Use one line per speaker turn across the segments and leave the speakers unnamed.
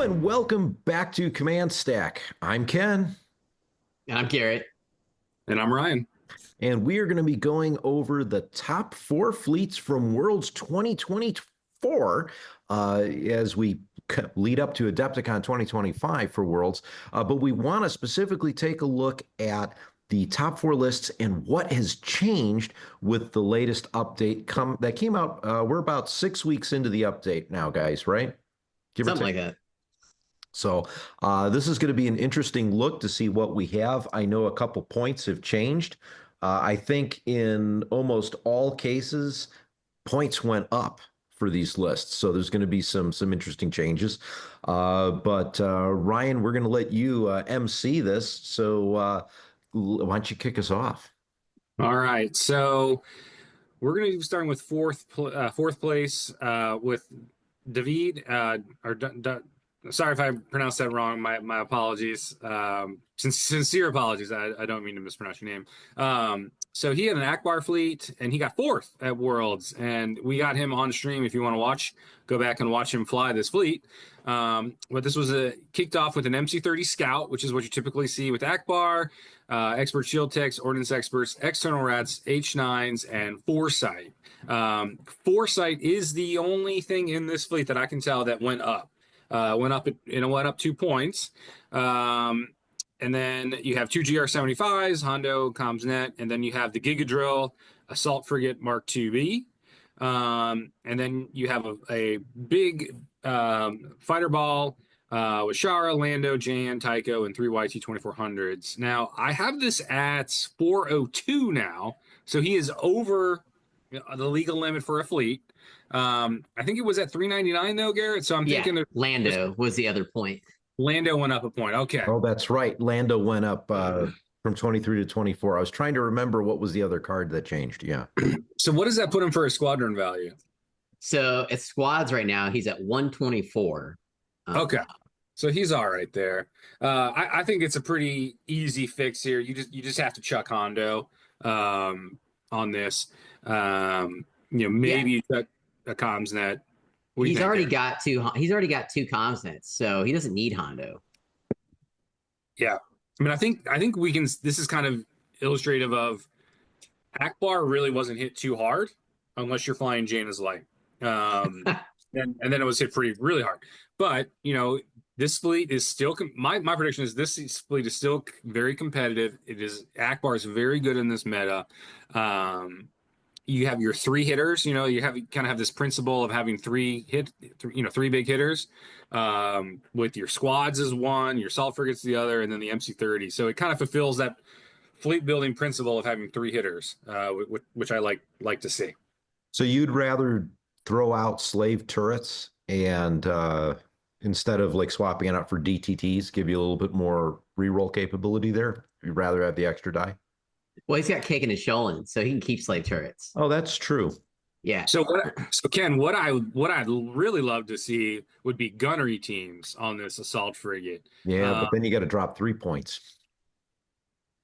and welcome back to Command Stack. I'm Ken.
And I'm Garrett.
And I'm Ryan.
And we are going to be going over the top 4 fleets from Worlds 2024 as we lead up to Adepticon 2025 for Worlds. But we want to specifically take a look at the top 4 lists and what has changed with the latest update that came out. We're about 6 weeks into the update now, guys, right?
Something like that.
So this is going to be an interesting look to see what we have. I know a couple points have changed. I think in almost all cases, points went up for these lists. So there's going to be some interesting changes. But Ryan, we're going to let you MC this. So why don't you kick us off?
All right. So we're going to be starting with fourth place with David. Sorry if I pronounced that wrong. My apologies. Sincere apologies. I don't mean to mispronounce your name. So he had an Akbar fleet, and he got 4th at Worlds, and we got him on stream. If you want to watch, go back and watch him fly this fleet. But this was kicked off with an MC30 Scout, which is what you typically see with Akbar, Expert Shield Techs, Ordnance Experts, External Rats, H9s, and Foresight. Foresight is the only thing in this fleet that I can tell that went up. Went up 2 points. And then you have 2 GR75s, Hondo, CommsNet, and then you have the Gigadrill Assault Frigate Mark IIB. And then you have a big fighter ball with Shara, Lando, Jan, Tycho, and 3 YT-2400s. Now, I have this at 402 now, so he is over the legal limit for a fleet. I think it was at 399 though, Garrett. So I'm thinking
Lando was the other point.
Lando went up a point. Okay.
Oh, that's right. Lando went up from 23 to 24. I was trying to remember what was the other card that changed. Yeah.
So what does that put him for a squadron value?
So at squads right now, he's at 124.
Okay. So he's all right there. I think it's a pretty easy fix here. You just have to chuck Hondo on this. Maybe you chuck a CommsNet.
He's already got 2 CommsNets, so he doesn't need Hondo.
Yeah. I mean, I think we can. This is kind of illustrative of Akbar really wasn't hit too hard unless you're flying Jaina's Light. and then it was hit really hard. But, this fleet is still, my prediction is this fleet is still very competitive. Akbar is very good in this meta. You have your 3 hitters, you kind of have this principle of having 3 big hitters, with your squads as one, your assault frigates the other, and then the MC30. So it kind of fulfills that fleet building principle of having 3 hitters, which I like to see.
So you'd rather throw out slave turrets and instead of swapping it out for DTTs, give you a little bit more reroll capability there? You'd rather have the extra die?
Well, he's got Kagan and Sholin, so he can keep slave turrets.
Oh, that's true.
Yeah.
So Ken, what I'd really love to see would be gunnery teams on this assault frigate.
Yeah, but then you got to drop 3 points.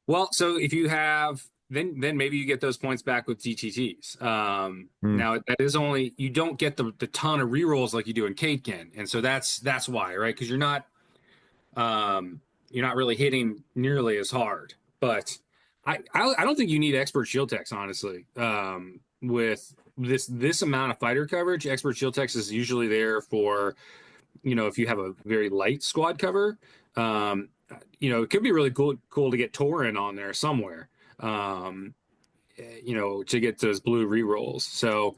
Well, so if you have then maybe you get those points back with DTTs. Now that is only, you don't get the ton of rerolls like you do in Kagan, and so that's why, right? Because you're not really hitting nearly as hard, but. I don't think you need expert shield techs, honestly. With this amount of fighter coverage, expert shield techs is usually there for, if you have a very light squad cover. It could be really cool to get Torin on there somewhere. To get those blue rerolls. So,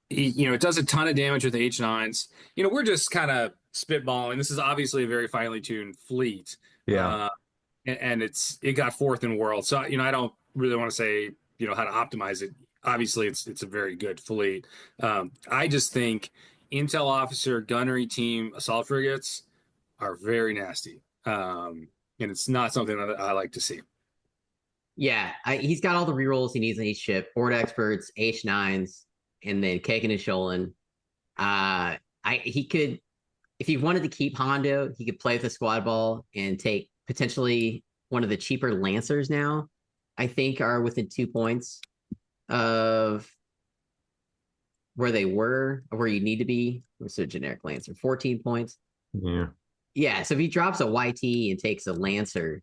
it does a ton of damage with the H9s. We're just kind of spitballing. This is obviously a very finely tuned fleet.
Yeah.
And it got 4th in World. So, I don't really want to say, how to optimize it. Obviously, it's a very good fleet. I just think Intel Officer, Gunnery Team, Assault Frigates are very nasty. And it's not something that I like to see.
Yeah, he's got all the rerolls he needs on each ship. Board Experts, H9s, and then Kagan and Sholin. He could, if he wanted to keep Hondo, he could play with the squad ball and take potentially one of the cheaper Lancers now, I think, are within 2 points of where they were, or where you need to be. What's a generic Lancer? 14 points.
Yeah.
Yeah, so if he drops a YT and takes a Lancer,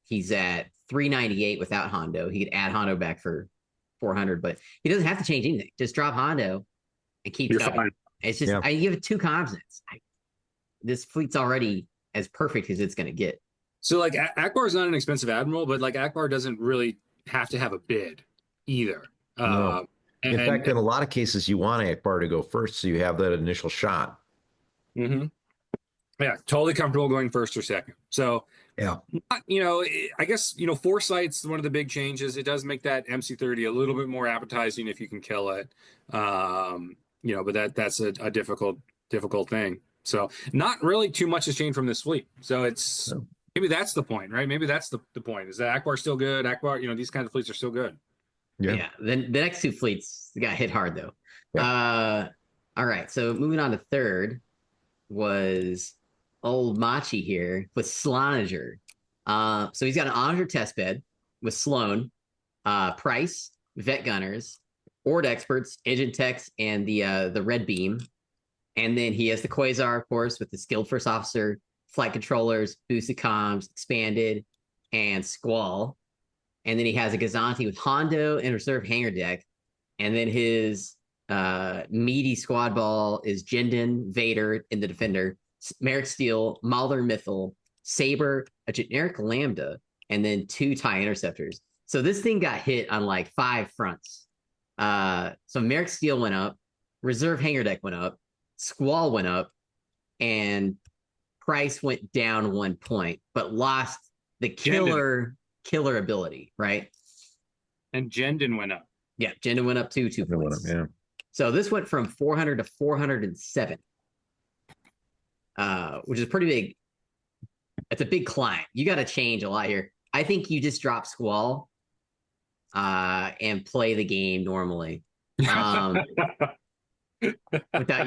he's at 398 without Hondo. He could add Hondo back for 400, but he doesn't have to change anything. Just drop Hondo and keep
You're
going.
fine.
It's just,
Yeah.
you have 2 consonants. This fleet's already as perfect as it's going to get.
So like Akbar is not an expensive admiral, but like Akbar doesn't really have to have a bid either.
No. In fact, in a lot of cases, you want Akbar to go first, so you have that initial shot.
Mm-hmm. Yeah, totally comfortable going first or second. So
Yeah.
I guess Foresight's one of the big changes. It does make that MC30 a little bit more appetizing if you can kill it. But that's a difficult thing. So not really too much has changed from this fleet. So it's maybe that's the point, right? Maybe that's the point. Is that Akbar's still good? Akbar, these kinds of fleets are still good.
Yeah. Then the next 2 fleets got hit hard though.
Yeah.
All right. So moving on to third was old Machi here with Sloniger. So he's got an Onager test bed with Sloan, Price, Vet Gunners, Ord Experts, Engine Techs, and the Red Beam. And then he has the Quasar, of course, with the Skilled First Officer, Flight Controllers, Boosted Comms, Expanded, and Squall. And then he has a Gazanti with Hondo and Reserve Hangar Deck. And then his meaty squad ball is Jindin, Vader, and the Defender, Merrick Steel, Mauler Mythal, Saber, a generic Lambda, and then 2 TIE Interceptors. So this thing got hit on like 5 fronts. So Merrick Steel went up, Reserve Hangar Deck went up, Squall went up, and Price went down 1 point, but lost the killer ability, right?
And Jendon went up.
Yeah, Jendon went up 2 points.
Yeah.
So this went from 400 to 407, which is pretty big. It's a big climb. You got to change a lot here. I think you just drop Squall and play the game normally without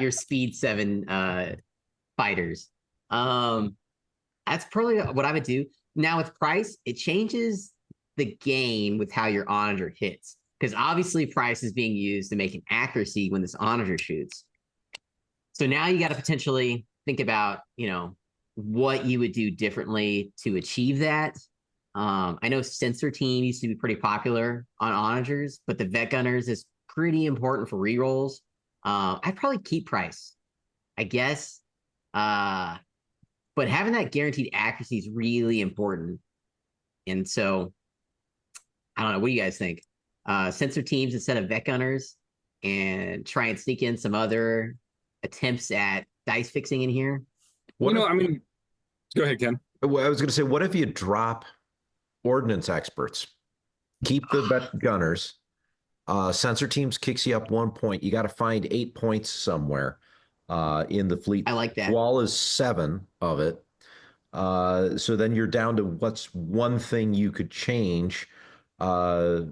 your Speed 7 fighters. That's probably what I would do. Now with Price, it changes the game with how your Onager hits. Because obviously Price is being used to make an accuracy when this Onager shoots. So now you got to potentially think about, what you would do differently to achieve that. I know Sensor Team used to be pretty popular on Onagers, but the Vet Gunners is pretty important for rerolls. I'd probably keep Price, I guess. But having that guaranteed accuracy is really important. And so, I don't know. What do you guys think? Sensor Teams instead of Vet Gunners and try and sneak in some other attempts at dice fixing in here?
Go ahead, Ken.
Well, I was going to say, what if you drop Ordnance Experts? Keep the Vet Gunners. Sensor Teams kicks you up 1 point. You got to find 8 points somewhere in the fleet.
I like that.
Wall is 7 of it. So then you're down to what's one thing you could change. I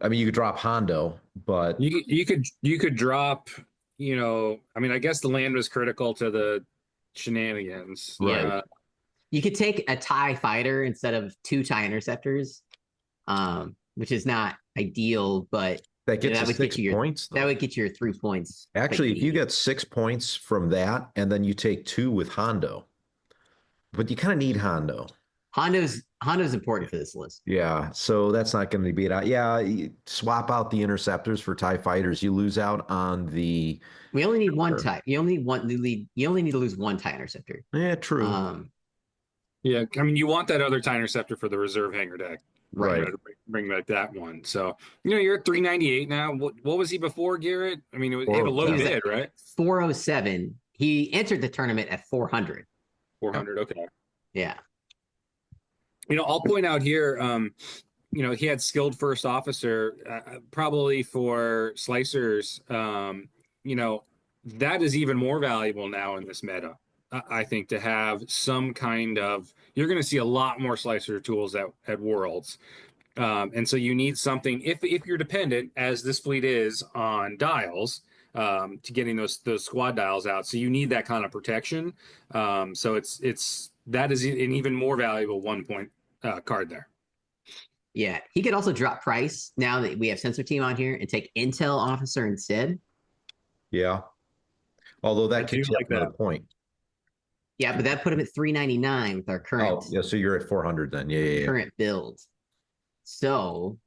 mean, you could drop Hondo, but
you could drop. I guess the land was critical to the shenanigans.
Right.
Yeah. You could take a TIE fighter instead of 2 TIE interceptors, which is not ideal, but
that gets you 6 points.
That would get you your 3 points.
Actually, if you get 6 points from that, and then you take 2 with Hondo, but you kind of need Hondo.
Hondo's important for this list.
Yeah, so that's not going to be it. Yeah, you swap out the interceptors for TIE fighters. You lose out on the.
We only need 1 TIE. You only need to lose 1 TIE interceptor.
Yeah, true.
Yeah, you want that other TIE interceptor for the reserve hangar deck.
Right.
Bring back that one. So, you're at 398 now. What was he before, Garrett? He had a low bid, right?
407. He entered the tournament at 400.
400, okay.
Yeah.
I'll point out here, he had skilled first officer, probably for slicers. That is even more valuable now in this meta. I think to have some kind of, you're going to see a lot more slicer tools at Worlds. And so you need something, if you're dependent, as this fleet is, on dials, to getting those squad dials out. So you need that kind of protection. So that is an even more valuable 1 point card there.
Yeah, he could also drop price now that we have sensor team on here and take intel officer instead.
Yeah. Although
I
that
do
kicks you up
like
another
that.
point.
Yeah, but that put him at 399 with our
Oh, yeah. So you're at 400 then. Yeah, yeah, yeah.
current build. So,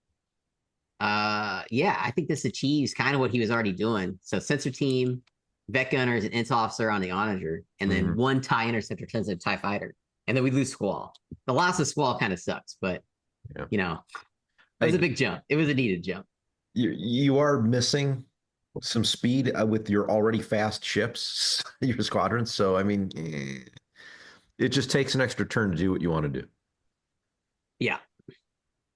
yeah, I think this achieves kind of what he was already doing. So sensor team, vet gunners, and intel officer on the onager, and then
Mhm.
one TIE interceptor turns into TIE fighter, and then we lose Squall. The loss of Squall kind of sucks, but
Yeah.
you know, it was a
I,
big jump. It was a needed jump.
you are missing some speed with your already fast ships, your squadrons. So, I mean, it just takes an extra turn to do what you want to do.
Yeah,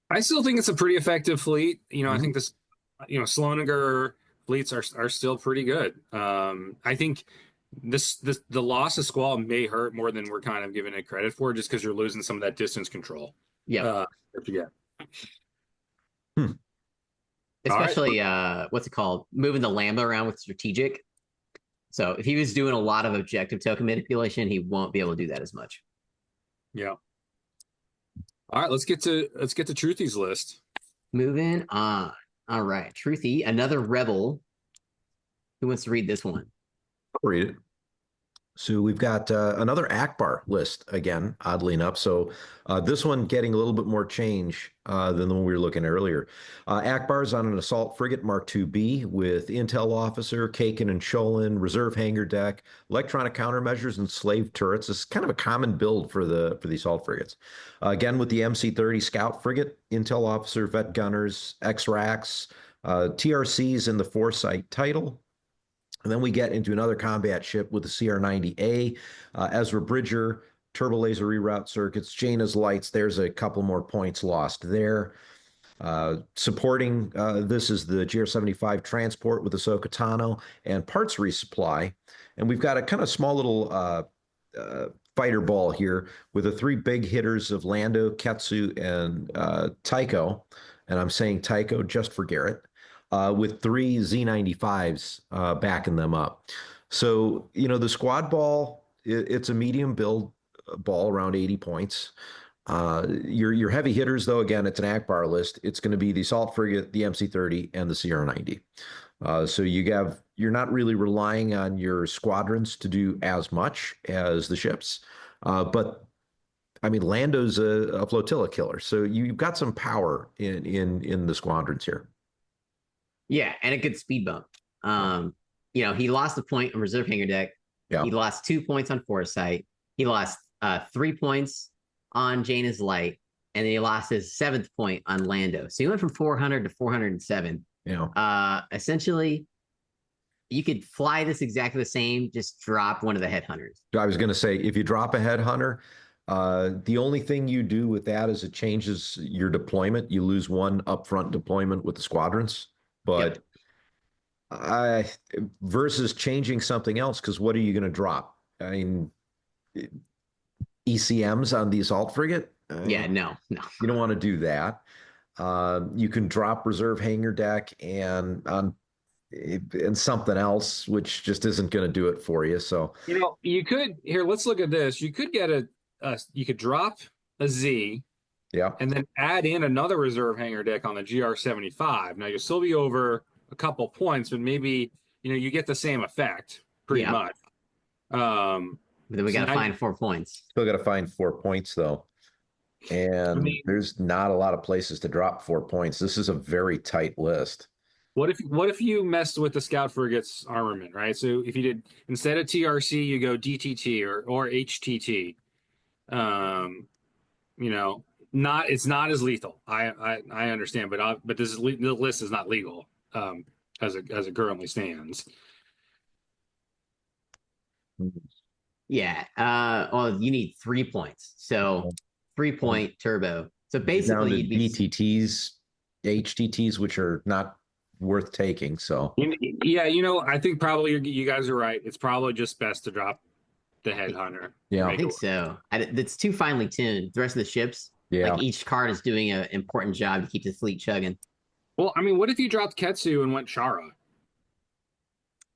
I still think it's a pretty effective fleet. I
Mhm.
think this, Sloaninger fleets are still pretty good. I think the loss of Squall may hurt more than we're kind of giving it credit for, just because you're losing some of that distance control.
yep.
If you get.
Hmm.
All right.
Especially what's it called? Moving the Lambda around with strategic. So if he was doing a lot of objective token manipulation, he won't be able to do that as much.
Yeah. All right. Let's get to Truthy's list.
Moving on. All right. Truthy, another rebel. Who wants to read this one?
I'll read it. So we've got another Akbar list again, oddly enough. So this one getting a little bit more change than the one we were looking at earlier. Akbar's on an assault frigate Mark II-B with intel officer, Kakin and Sholin, reserve hangar deck, electronic countermeasures, and slave turrets. It's kind of a common build for the assault frigates. Again with the MC-30 scout frigate, intel officer, vet gunners, X-Racks, TRCs in the Foresight title. And then we get into another combat ship with the CR-90A, Ezra Bridger, turbo laser reroute circuits, Jaina's lights. There's a couple more points lost there. Supporting this is the GR-75 transport with Ahsoka Tano and parts resupply. And we've got a kind of small little fighter ball here with the three big hitters of Lando, Ketsu, and Tycho. And I'm saying Tycho just for Garrett with three Z95s backing them up. So, the squad ball, it's a medium build ball around 80 points. Your heavy hitters, though, again, it's an Akbar list. It's going to be the assault frigate, the MC-30, and the CR-90. So you're not really relying on your squadrons to do as much as the ships. But I mean, Lando's a flotilla killer. So you've got some power in the squadrons here.
Yeah, and a good speed bump. He lost a point on reserve hangar deck.
Yeah.
He lost 2 points on foresight. He lost 3 points on Jaina's light, and then he lost his 7th point on Lando. So he went from 400 to 407.
Yeah.
Essentially, you could fly this exactly the same, just drop one of the headhunters.
I was going to say, if you drop a headhunter, the only thing you do with that is it changes your deployment. You lose one upfront deployment with the squadrons, but versus changing something else, because what are you going to drop? I mean, ECMs on the assault frigate?
Yeah, no.
You don't want to do that. You can drop reserve hangar deck and something else, which just isn't going to do it for you. So
you could let's look at this. You could get you could drop a Z,
yeah,
and then add in another reserve hangar deck on the GR-75. Now you'll still be over a couple points, but maybe you get the same effect pretty much.
But then we got to find 4 points.
Still got to find 4 points though. And there's not a lot of places to drop 4 points. This is a very tight list.
What if you messed with the scout frigate's armament, right? So if you did, instead of TRC, you go DTT or HTT. It's not as lethal. I understand, but the list is not legal as it currently stands.
Yeah. Well, you need 3 points. So 3-point turbo. So basically,
you'd be DTTs, HTTs, which are not worth taking. So
yeah, I think probably you guys are right. It's probably just best to drop the headhunter.
Yeah,
I think so. It's too finely tuned. The rest of the ships, like each card is doing an important job to keep the fleet chugging.
Well, I mean, what if you dropped Ketsu and went Shara?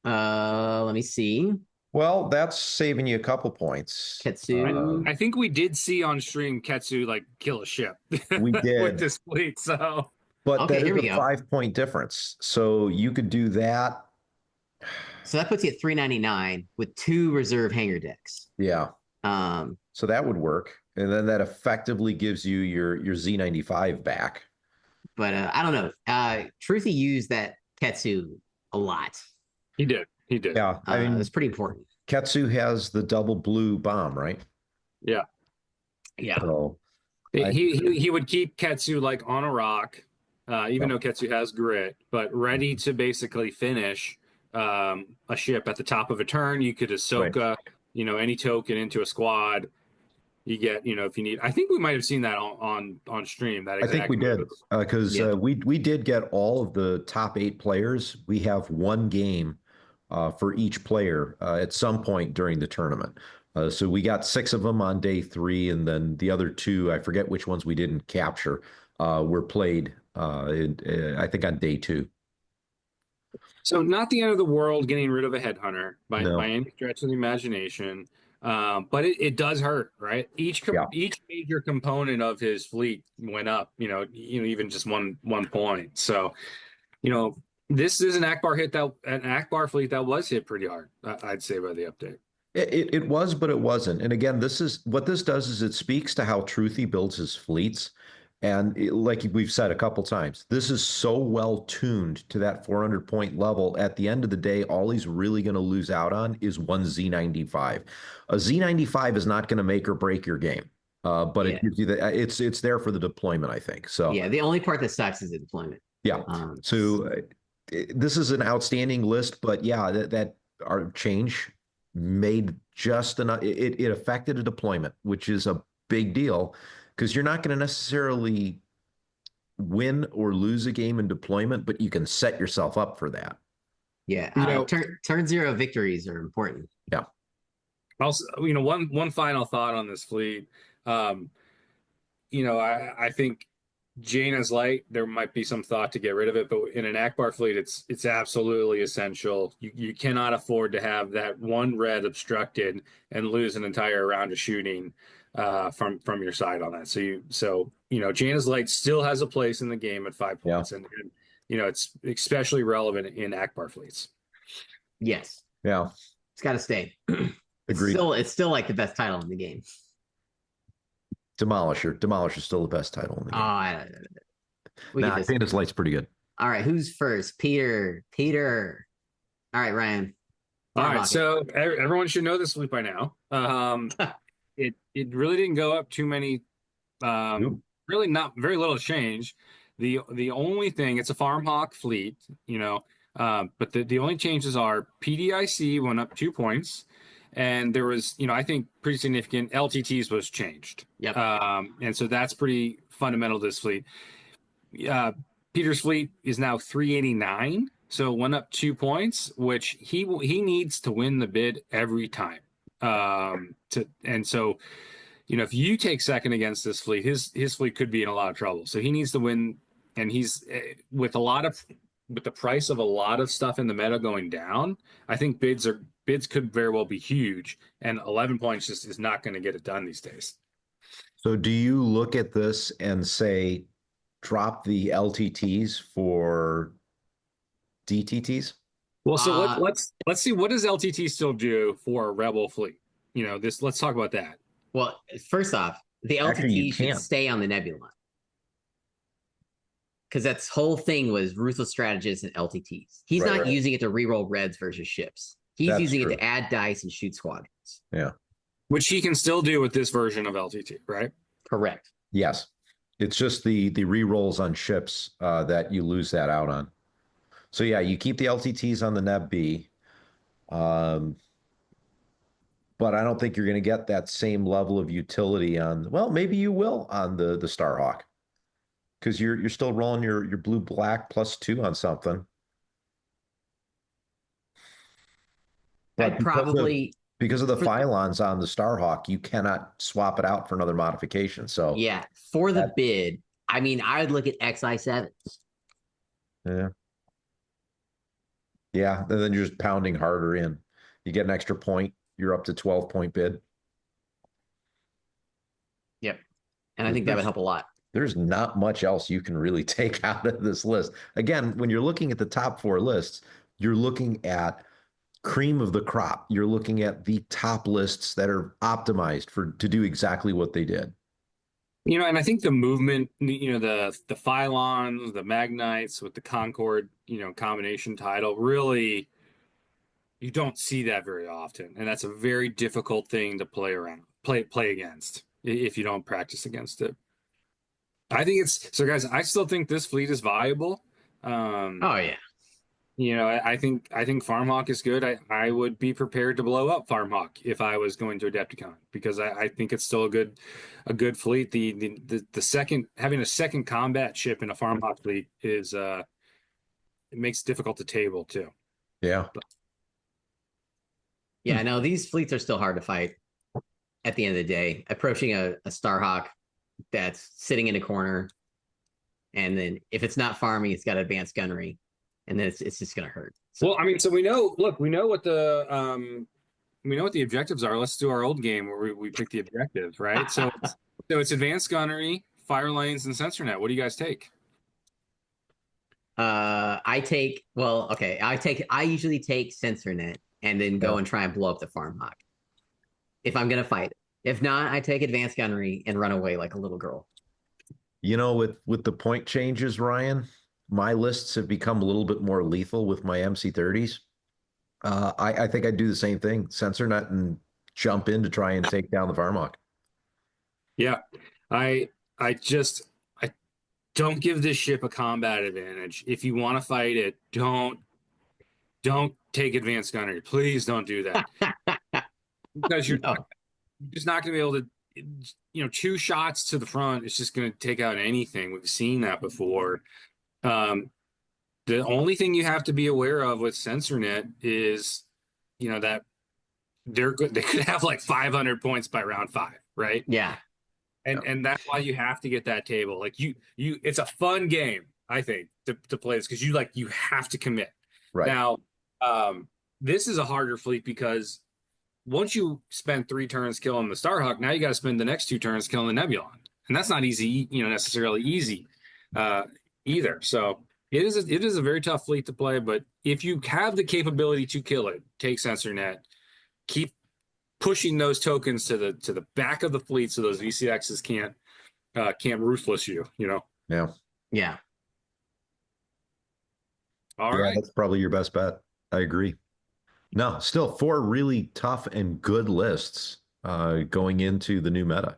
Let me see.
Well, that's saving you a couple points.
Ketsu.
I think we did see on stream Ketsu like kill a ship
We
with
did,
this fleet. So
but
Okay,
that
here
is
we
a
go.
5-point difference. So you could do that.
So that puts you at 399 with 2 reserve hangar decks.
Yeah.
Um,
So that would work. And then that effectively gives you your Z95 back.
but I don't know. Truthy used that Ketsu a lot.
he did. He did.
Yeah. I mean,
It's pretty important.
Ketsu has the double blue bomb, right?
Yeah.
Yeah.
So
He would keep Ketsu like on a rock, even though Ketsu has grit, but ready to basically finish a ship at the top of a turn. You could Ahsoka, any token into a squad. You get, if you need. I think we might have seen that on stream. That
I think we did because we did get all of the top 8 players. We have one game for each player at some point during the tournament. So we got 6 of them on day 3, and then the other 2, I forget which ones we didn't capture, were played, I think, on day 2.
So not the end of the world getting rid of a headhunter by
No.
any stretch of the imagination, but it does hurt, right? Each major component of his fleet went up, even just one point. So, this is an Akbar fleet that was hit pretty hard, I'd say, by the update.
It was, but it wasn't. And again, this does is it speaks to how Truthy builds his fleets. And like we've said a couple times, this is so well tuned to that 400-point level. At the end of the day, all he's really going to lose out on is one Z95. A Z95 is not going to make or break your game, but it gives you it's there for the deployment, I think. So
yeah, the only part that sucks is the deployment.
Yeah. This is an outstanding list, but yeah, that our change made just enough. It affected a deployment, which is a big deal because you're not going to necessarily win or lose a game in deployment, but you can set yourself up for that.
Yeah. Turn 0 victories are important.
Yeah.
Also, one final thought on this fleet. I think Jaina's light, there might be some thought to get rid of it, but in an Akbar fleet, it's absolutely essential. You cannot afford to have that one red obstructed and lose an entire round of shooting from your side on that. So Jaina's light still has a place in the game at 5 points, and it's especially relevant in Akbar fleets.
Yes.
Yeah.
It's got to stay.
Agreed.
It's still like the best title in the game.
Demolisher is still the best title in the game. Jaina's light's pretty good.
All right, who's first? Peter. All right, Ryan.
All right, so everyone should know this fleet by now. It really didn't go up too many. Really not very little change. The only thing, it's a Farm Hawk fleet, but the only changes are PDIC went up 2 points. And there was, I think pretty significant LTTs was changed.
Yep.
And so that's pretty fundamental to this fleet. Peter's fleet is now 389. So went up 2 points, which he needs to win the bid every time. And so, if you take second against this fleet, his fleet could be in a lot of trouble. So he needs to win. And he's with the price of a lot of stuff in the meta going down, I think bids could very well be huge, and 11 points just is not going to get it done these days.
So do you look at this and say, drop the LTTs for DTTs?
Well, so let's see, what does LTT still do for a Rebel fleet? Let's talk about that.
Well, first off, the LTT should stay on the Nebula. Because that whole thing was Ruthless Strategist and LTTs. He's not using it to reroll reds versus ships. He's using it to add dice and shoot squadrons.
Yeah.
Which he can still do with this version of LTT, right?
Correct.
Yes. It's just the rerolls on ships that you lose that out on. So yeah, you keep the LTTs on the Neb B. But I don't think you're going to get that same level of utility on, well, maybe you will on the Starhawk. Because you're still rolling your blue-black +2 on something.
I'd probably
because of the Phylons on the Starhawk, you cannot swap it out for another modification. So
yeah, for the bid, I mean, I would look at XI7s.
Yeah. And then you're just pounding harder in. You get an extra point. You're up to 12-point bid.
Yep. And I think that would help a lot.
There's not much else you can really take out of this list. Again, when you're looking at the top 4 lists, you're looking at cream of the crop. You're looking at the top lists that are optimized to do exactly what they did.
And I think the movement, the Phylons, the Magnites with the Concord, combination title, really, you don't see that very often, and that's a very difficult thing to play against if you don't practice against it. I think so, guys. I still think this fleet is viable.
Oh yeah.
I think Farmhawk is good. I would be prepared to blow up Farmhawk if I was going to Adepticon, because I think it's still a good fleet. The second, having a second combat ship in a Farmhawk fleet is it makes it difficult to table too.
Yeah.
Yeah, no, these fleets are still hard to fight at the end of the day. Approaching a Starhawk that's sitting in a corner, and then if it's not farming, it's got advanced gunnery, and then it's just gonna hurt.
So, well, I mean, so we know what the objectives are. Let's do our old game where we pick the objectives, right? So it's advanced gunnery, fire lanes, and sensor net. What do you guys take?
I usually take sensor net and then go and try and blow up the Farmhawk if I'm gonna fight it. If not, I take advanced gunnery and run away like a little girl.
With the point changes, Ryan, my lists have become a little bit more lethal with my MC30s. I think I'd do the same thing, sensor net and jump in to try and take down the Farmhawk.
Yeah, I don't give this ship a combat advantage. If you want to fight it, don't take advanced gunnery. Please don't do that. Because you're just not going to be able to, 2 shots to the front. It's just going to take out anything. We've seen that before. The only thing you have to be aware of with SensorNet is, that they could have like 500 points by round 5, right?
Yeah.
And that's why you have to get that table. Like it's a fun game, I think, to play this, because you have to commit.
Right.
Now, this is a harder fleet because once you spend 3 turns killing the Starhawk, now you got to spend the next 2 turns killing the Nebulon, and that's not easy, necessarily easy either. So it is a very tough fleet to play. But if you have the capability to kill it, take SensorNet, keep pushing those tokens to the back of the fleet so those VCXs can't ruthless you.
Yeah.
Yeah.
All right.
That's probably your best bet. I agree. No, still 4 really tough and good lists going into the new meta.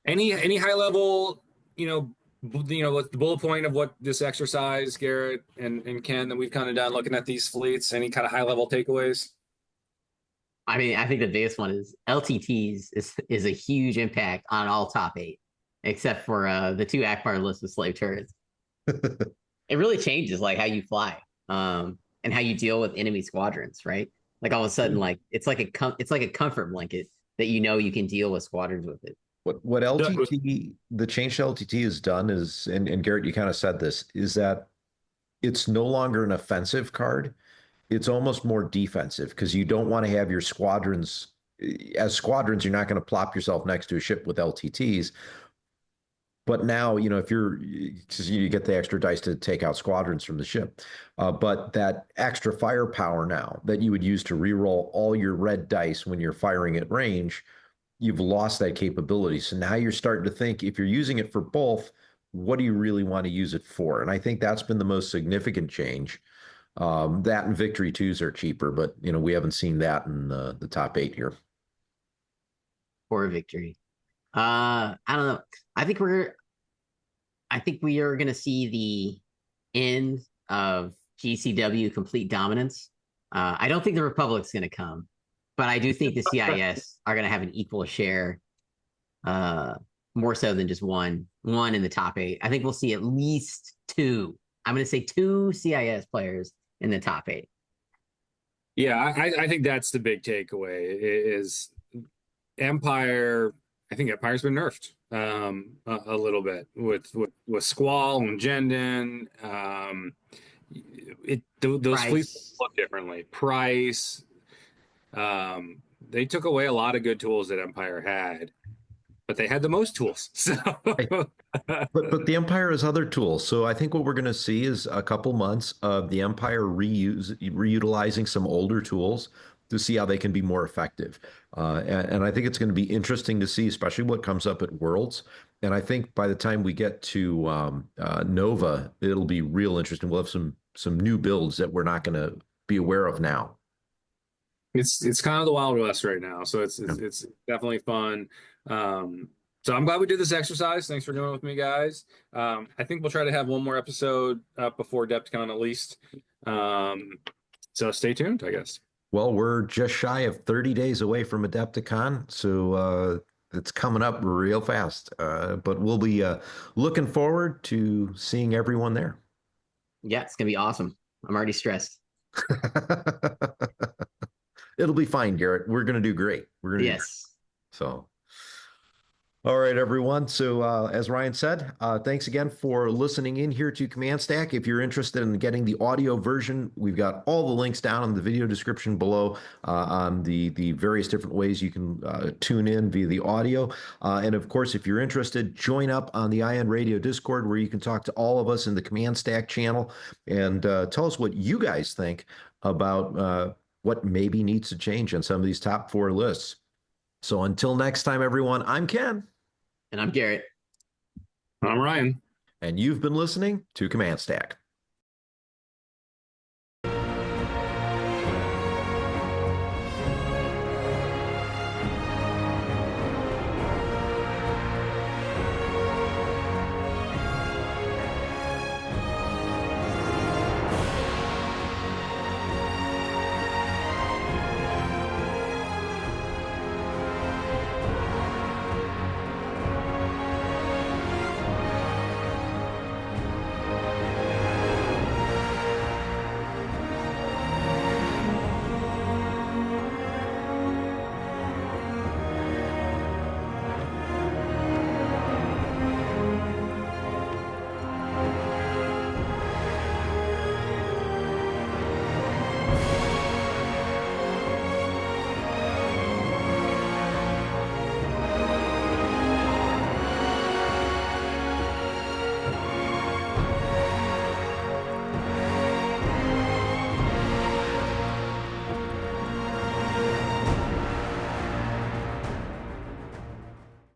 Any high level, what the bullet point of what this exercise, Garrett and Ken, that we've kind of done looking at these fleets, any kind of high level takeaways?
I mean, I think the biggest one is LTTs is a huge impact on all top 8, except for the 2 Akbar lists with slave turrets. It really changes like how you fly. And how you deal with enemy squadrons, right? Like all of a sudden, like it's like a comfort blanket that you can deal with squadrons with it.
What LTT, the change to LTT has done is, and Garrett, you kind of said this, is that it's no longer an offensive card. It's almost more defensive, because you don't want to have your squadrons. As squadrons, you're not going to plop yourself next to a ship with LTTs. But now, if you get the extra dice to take out squadrons from the ship, but that extra firepower now that you would use to reroll all your red dice when you're firing at range, you've lost that capability. So now you're starting to think, if you're using it for both, what do you really want to use it for? And I think that's been the most significant change. That and Victory 2s are cheaper, but we haven't seen that in the top 8 here.
For Victory. I don't know. I think we are going to see the end of GCW complete dominance. I don't think the Republic's going to come, but I do think the CIS are going to have an equal share, more so than just one in the top 8. I think we'll see at least 2. I'm going to say 2 CIS players in the top 8.
Yeah, I think that's the big takeaway is Empire. I think Empire's been nerfed a little bit with Squall and Jendon. Those fleets look differently. Price, They took away a lot of good tools that Empire had, but they had the most tools. So,
But the Empire has other tools. So I think what we're going to see is a couple months of the Empire reutilizing some older tools to see how they can be more effective. And I think it's going to be interesting to see, especially what comes up at Worlds. And I think by the time we get to Nova, it'll be real interesting. We'll have some new builds that we're not going to be aware of now.
it's kind of the Wild West right now, so it's definitely fun. So I'm glad we did this exercise. Thanks for doing it with me, guys. I think we'll try to have one more episode up before Adepticon at least. So stay tuned, I guess.
Well, we're just shy of 30 days away from Adepticon, so it's coming up real fast. But we'll be looking forward to seeing everyone there.
Yeah, it's gonna be awesome. I'm already stressed.
It'll be fine, Garrett. We're going to do great. We're going to
Yes.
So, all right, everyone. So, as Ryan said, thanks again for listening in here to Command Stack. If you're interested in getting the audio version, we've got all the links down in the video description below on the various different ways you can tune in via the audio. And of course, if you're interested, join up on the IN Radio Discord, where you can talk to all of us in the Command Stack channel and tell us what you guys think about what maybe needs to change on some of these top 4 lists. So until next time, everyone, I'm Ken.
And I'm Garrett.
I'm Ryan.
And you've been listening to Command Stack.